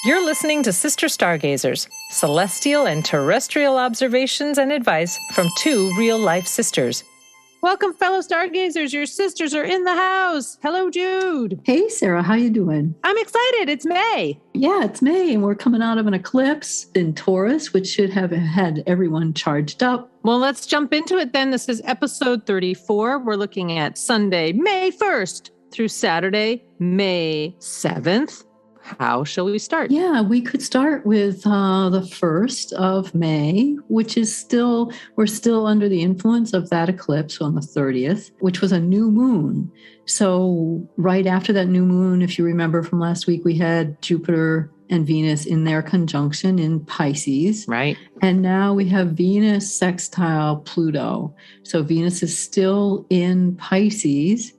You're listening to Sister Stargazers, celestial and terrestrial observations and advice from two real-life sisters. Welcome, fellow stargazers. Your sisters are in the house. Hello, Jude. Hey, Sarah. How you doing? I'm excited. It's May. Yeah, it's May, and we're coming out of an eclipse in Taurus, which should have had everyone charged up. Well, let's jump into it then. This is episode 34. We're looking at Sunday, May 1st through Saturday, May 7th. How shall we start? Yeah, we could start with the 1st of May, which is we're still under the influence of that eclipse on the 30th, which was a new moon. So right after that new moon, if you remember from last week, we had Jupiter and Venus in their conjunction in Pisces. Right. And now we have Venus sextile Pluto. So Venus is still in Pisces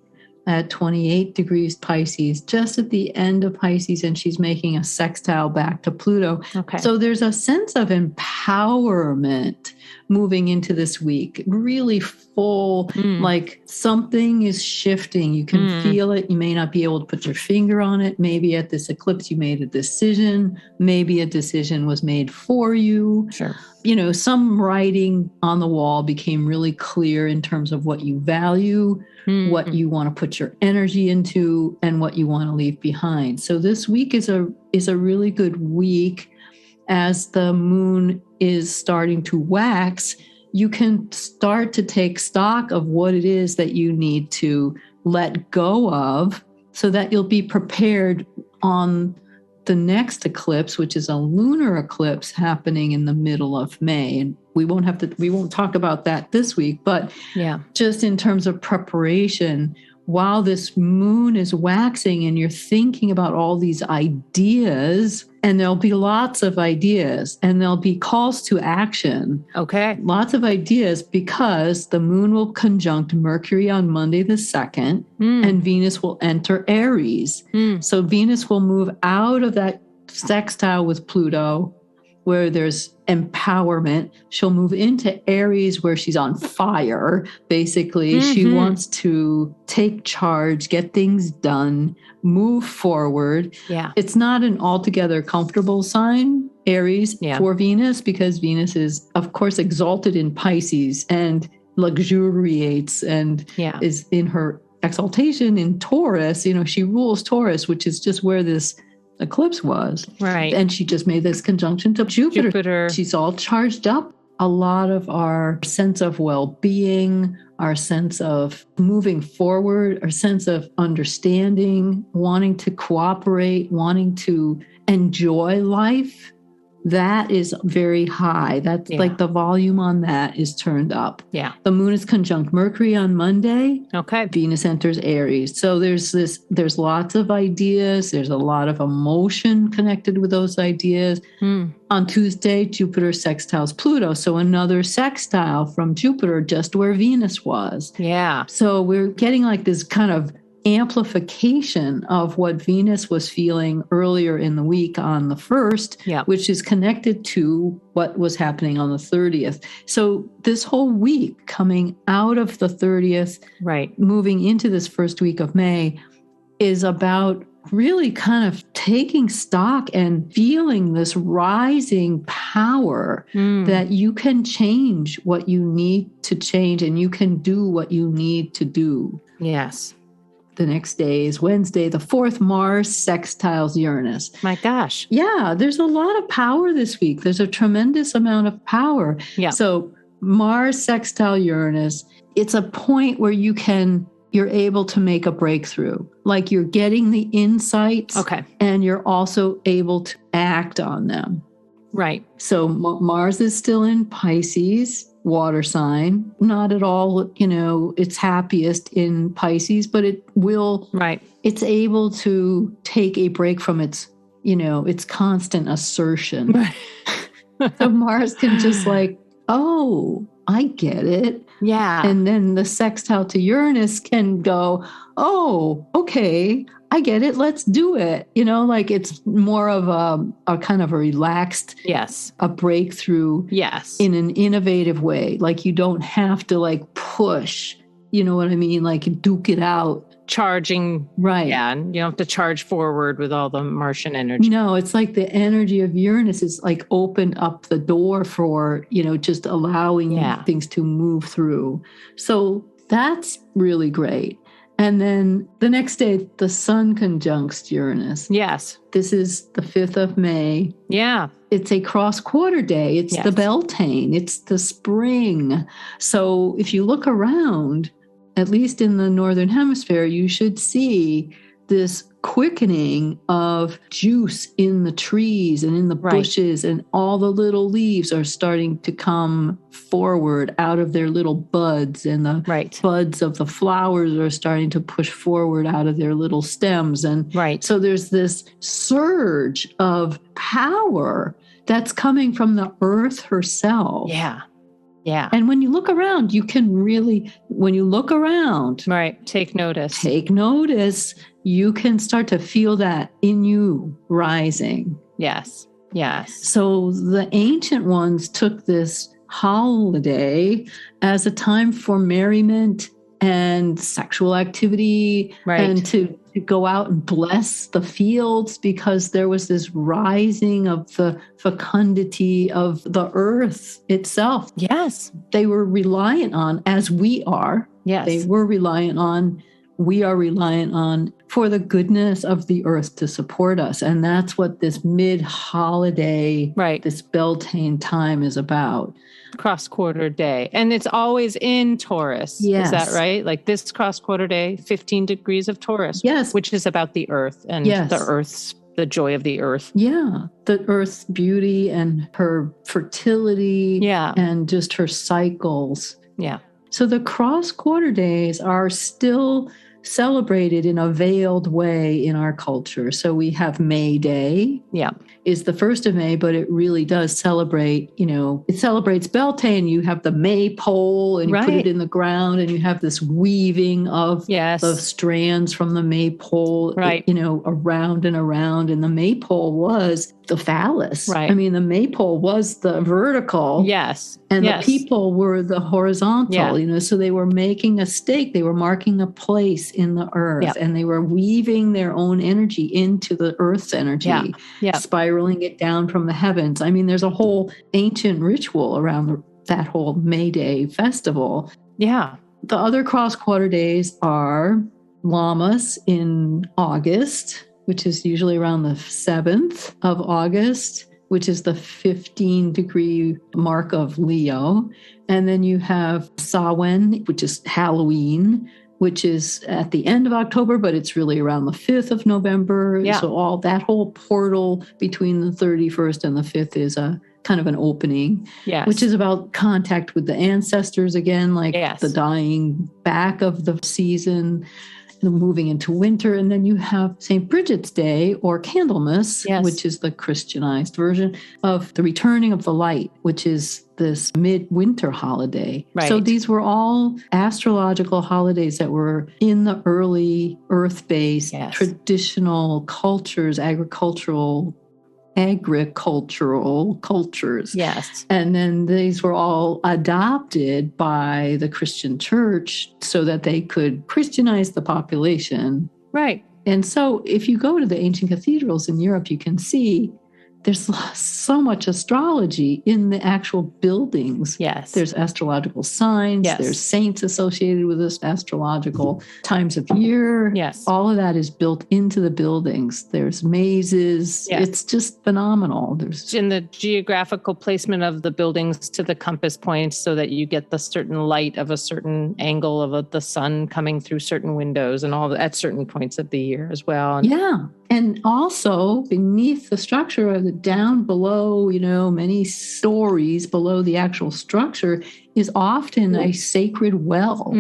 at 28 degrees Pisces, just at the end of Pisces, and she's making a sextile back to Pluto. Okay. So there's a sense of empowerment moving into this week, really full, like something is shifting. You can feel it. You may not be able to put your finger on it. Maybe at this eclipse, you made a decision. Maybe a decision was made for you. Sure. You know, some writing on the wall became really clear in terms of what you value, what you want to put your energy into, and what you want to leave behind. So this week is a really good week. As the moon is starting to wax, you can start to take stock of what it is that you need to let go of so that you'll be prepared on the next eclipse, which is a lunar eclipse happening in the middle of May. And we won't talk about that this week, but just in terms of preparation, while this moon is waxing and you're thinking about all these ideas, and there'll be lots of ideas and there'll be calls to action. Okay. Lots of ideas because the moon will conjunct Mercury on Monday the 2nd and Venus will enter Aries. So Venus will move out of that sextile with Pluto where there's empowerment. She'll move into Aries where she's on fire. Basically, she wants to take charge, get things done, move forward. Yeah. It's not an altogether comfortable sign, Aries, for Venus, because Venus is, of course, exalted in Pisces and luxuriates and is in her exaltation in Taurus. You know, she rules Taurus, which is just where this eclipse was. Right. And she just made this conjunction to Jupiter. She's all charged up. A lot of our sense of well-being, our sense of moving forward, our sense of understanding, wanting to cooperate, wanting to enjoy life, that is very high. That's like the volume on that is turned up. Yeah. The moon is conjunct Mercury on Monday. Okay. Venus enters Aries. So there's lots of ideas. There's a lot of emotion connected with those ideas. On Tuesday, Jupiter sextiles Pluto. So another sextile from Jupiter, just where Venus was. Yeah. So we're getting like this kind of amplification of what Venus was feeling earlier in the week on the 1st, which is connected to what was happening on the 30th. So this whole week coming out of the 30th, moving into this first week of May, is about really kind of taking stock and feeling this rising power that you can change what you need to change and you can do what you need to do. Yes. The next day is Wednesday, the 4th, Mars sextiles Uranus. My gosh. Yeah, there's a lot of power this week. There's a tremendous amount of power. Yeah. So Mars sextile Uranus, it's a point where you're able to make a breakthrough. Like you're getting the insights and you're also able to act on them. Right. So Mars is still in Pisces, water sign, not at all, it's happiest in Pisces, but it will, it's able to take a break from its constant assertion. So Mars can just oh, I get it. Yeah. And then the sextile to Uranus can go, oh, okay, I get it. Let's do it. It's more of a kind of a relaxed, a breakthrough in an innovative way. Like you don't have to push, you know what I mean? Like duke it out charging. Right. Yeah. And you don't have to charge forward with all the Martian energy. No, it's like the energy of Uranus is like opened up the door for, just allowing things to move through. So that's really great. And then the next day, the sun conjuncts Uranus. Yes. This is the 5th of May. Yeah. It's a cross-quarter day. It's the Beltane. It's the spring. So if you look around, at least in the Northern Hemisphere, you should see this quickening of juice in the trees and in the bushes, and all the little leaves are starting to come forward out of their little buds, and the buds of the flowers are starting to push forward out of their little stems. And so there's this surge of power that's coming from the earth herself. Yeah. Yeah. And when you look around, you can really, take notice. You can start to feel that in you rising. Yes. Yes. So the ancient ones took this holiday as a time for merriment and sexual activity, and to go out and bless the fields, because there was this rising of the fecundity of the earth itself. Yes. They were reliant on, as we are. Yes. We are reliant on for the goodness of the earth to support us. And that's what this mid-holiday, this Beltane time is about. Cross-quarter day. And it's always in Taurus. Yes. Is that right? Like this cross-quarter day, 15 degrees of Taurus. Yes. Which is about the earth and the joy of the earth. Yeah. The earth's beauty and her fertility. Yeah. And just her cycles. Yeah. So the cross-quarter days are still celebrated in a veiled way in our culture. So we have May Day. Yeah. Is the 1st of May, but it really does celebrate, it celebrates Beltane. You have the maypole and you put it in the ground, and you have this weaving of the strands from the maypole, around and around. And the maypole was the phallus. Right. I mean, the maypole was the vertical. Yes. And the people were the horizontal, so they were making a stake. They were marking a place in the earth, and they were weaving their own energy into the earth's energy, spiraling it down from the heavens. I mean, there's a whole ancient ritual around that whole May Day festival. Yeah. The other cross-quarter days are Lammas in August, which is usually around the 7th of August, which is the 15-degree mark of Leo. And then you have Samhain, which is Halloween, which is at the end of October, but it's really around the 5th of November. Yeah. So all that whole portal between the 31st and the 5th is a kind of an opening, which is about contact with the ancestors again, like the dying back of the season, moving into winter. And then you have St. Brigid's Day, or Candlemas, which is the Christianized version of the returning of the light, which is this midwinter holiday. Right. So these were all astrological holidays that were in the early earth-based traditional cultures, agricultural cultures. Yes. And then these were all adopted by the Christian church so that they could Christianize the population. Right. And so if you go to the ancient cathedrals in Europe, you can see there's so much astrology in the actual buildings. Yes. There's astrological signs. Yes. There's saints associated with this, astrological times of year. Yes. All of that is built into the buildings. There's mazes. Yes. It's just phenomenal. There's in the geographical placement of the buildings to the compass points, so that you get the certain light of a certain angle of the sun coming through certain windows and all at certain points of the year as well. And also beneath the structure of the down below, many stories below the actual structure is often a sacred well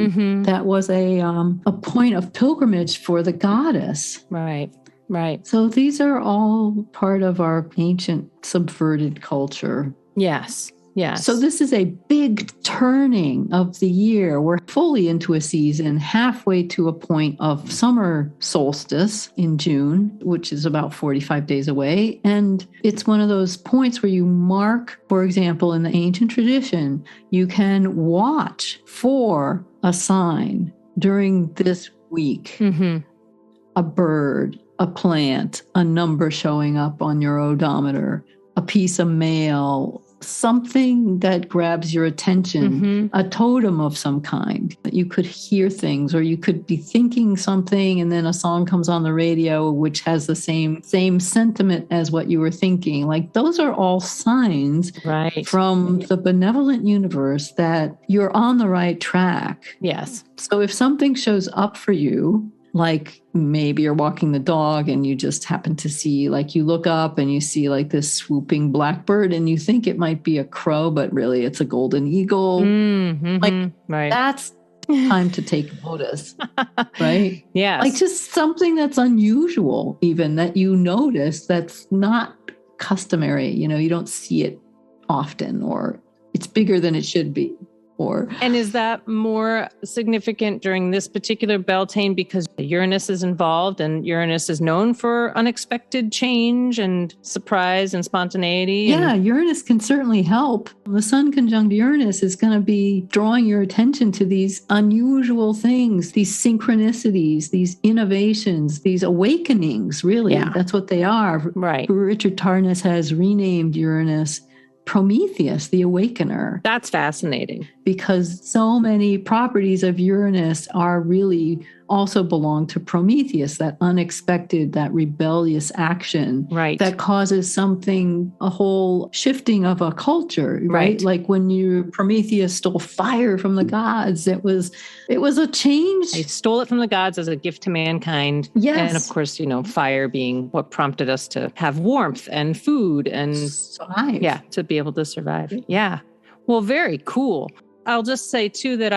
that was a point of pilgrimage for the goddess. Right. Right. So these are all part of our ancient subverted culture. Yes. Yes. So this is a big turning of the year. We're fully into a season, halfway to a point of summer solstice in June, which is about 45 days away. And it's one of those points where you mark, for example, in the ancient tradition, you can watch for a sign during this week. Mm-hmm. A bird, a plant, a number showing up on your odometer, a piece of mail, something that grabs your attention, a totem of some kind. You could hear things, or you could be thinking something, and then a song comes on the radio which has the same sentiment as what you were thinking. Like, those are all signs from the benevolent universe that you're on the right track. Yes. So if something shows up for you, like maybe you're walking the dog and you just happen to see, like, you look up and you see like this swooping blackbird and you think it might be a crow, but really it's a golden eagle. Like, that's time to take notice, right? Yes. Like, just something that's unusual, even that you notice that's not customary. You don't see it often, or it's bigger than it should be. And is that more significant during this particular Beltane because Uranus is involved, and Uranus is known for unexpected change and surprise and spontaneity? Yeah, Uranus can certainly help. The Sun conjunct Uranus is going to be drawing your attention to these unusual things, these synchronicities, these innovations, these awakenings, really. Yeah. That's what they are. Right. Richard Tarnas has renamed Uranus Prometheus, the Awakener. That's fascinating. Because so many properties of Uranus are really also belong to Prometheus, that unexpected, that rebellious action that causes something, a whole shifting of a culture, right? Like when Prometheus stole fire from the gods, it was a change. They stole it from the gods as a gift to mankind. Yes. And of course, fire being what prompted us to have warmth and food and survive. Yeah, to be able to survive. Yeah. Well, very cool. I'll just say too that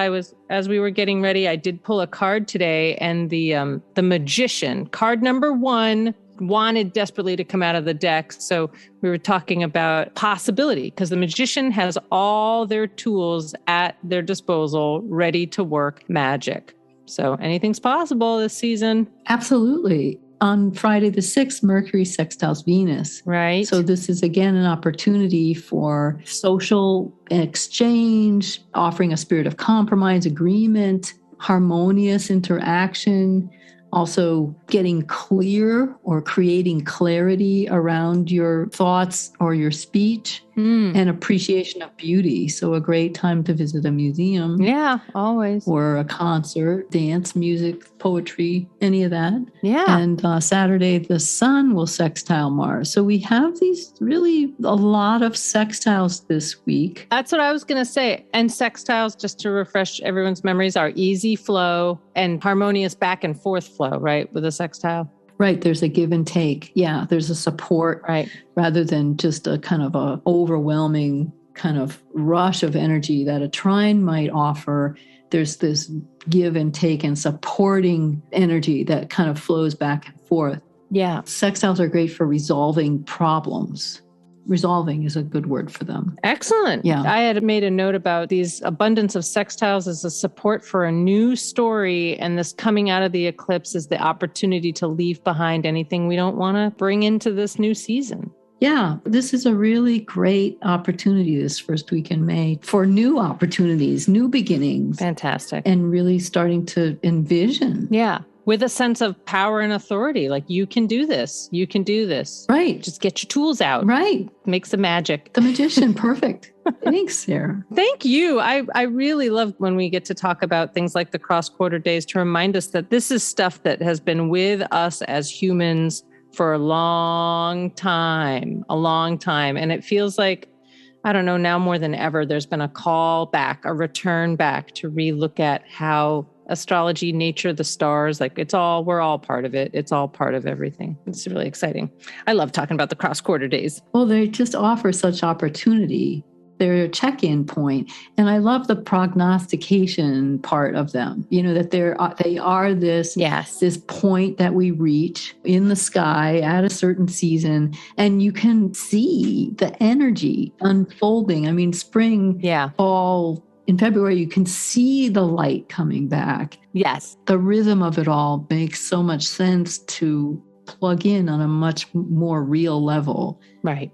as we were getting ready, I did pull a card today, and the Magician, card number 1, wanted desperately to come out of the deck. So we were talking about possibility, because the Magician has all their tools at their disposal, ready to work magic. So anything's possible this season. Absolutely. On Friday the 6th, Mercury sextiles Venus. Right. So this is, again, an opportunity for social exchange, offering a spirit of compromise, agreement, harmonious interaction, also getting clear or creating clarity around your thoughts or your speech, and appreciation of beauty. So a great time to visit a museum. Yeah, always. Or a concert, dance, music, poetry, any of that. Yeah. And Saturday, the Sun will sextile Mars. So we have these really a lot of sextiles this week. That's what I was going to say. And sextiles, just to refresh everyone's memories, are easy flow and harmonious back and forth flow, right, with a sextile? Right. There's a give and take. Yeah. There's a support, right, rather than just a kind of a overwhelming kind of rush of energy that a trine might offer. There's this give and take and supporting energy that kind of flows back and forth. Yeah. Sextiles are great for resolving problems. Resolving is a good word for them. Excellent. Yeah. I had made a note about these abundance of sextiles as a support for a new story. And this coming out of the eclipse is the opportunity to leave behind anything we don't want to bring into this new season. Yeah, this is a really great opportunity this first week in May for new opportunities, new beginnings. Fantastic. And really starting to envision. Yeah. With a sense of power and authority, like you can do this. You can do this. Right. Just get your tools out. Right. Make some magic. The Magician. Perfect. Thanks, Sarah. Thank you. I really love when we get to talk about things like the cross-quarter days to remind us that this is stuff that has been with us as humans for a long time. And it feels like, I don't know, now more than ever, there's been a call back, a return back to relook at how astrology, nature, the stars, we're all part of it. It's all part of everything. It's really exciting. I love talking about the cross-quarter days. Well, they just offer such opportunity. They're a check-in point. And I love the prognostication part of them, that they are this point that we reach in the sky at a certain season, and you can see the energy unfolding. I mean, spring, fall, in February, you can see the light coming back. Yes. The rhythm of it all makes so much sense to plug in on a much more real level. Right.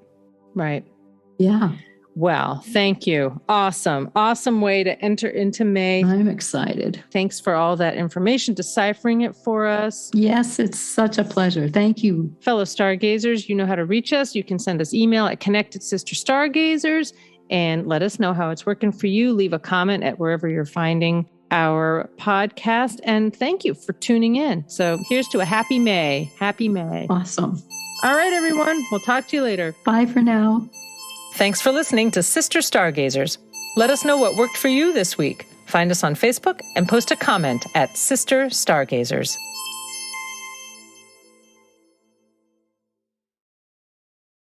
Yeah. Well, thank you. Awesome. Awesome way to enter into May. I'm excited. Thanks for all that information, deciphering it for us. Yes, it's such a pleasure. Thank you. Fellow stargazers, you know how to reach us. You can send us email at Connected Sister Stargazers and let us know how it's working for you. Leave a comment at wherever you're finding our podcast. And thank you for tuning in. So here's to a happy May. Happy May. Awesome. All right, everyone. We'll talk to you later. Bye for now. Thanks for listening to Sister Stargazers. Let us know what worked for you this week. Find us on Facebook and post a comment at Sister Stargazers.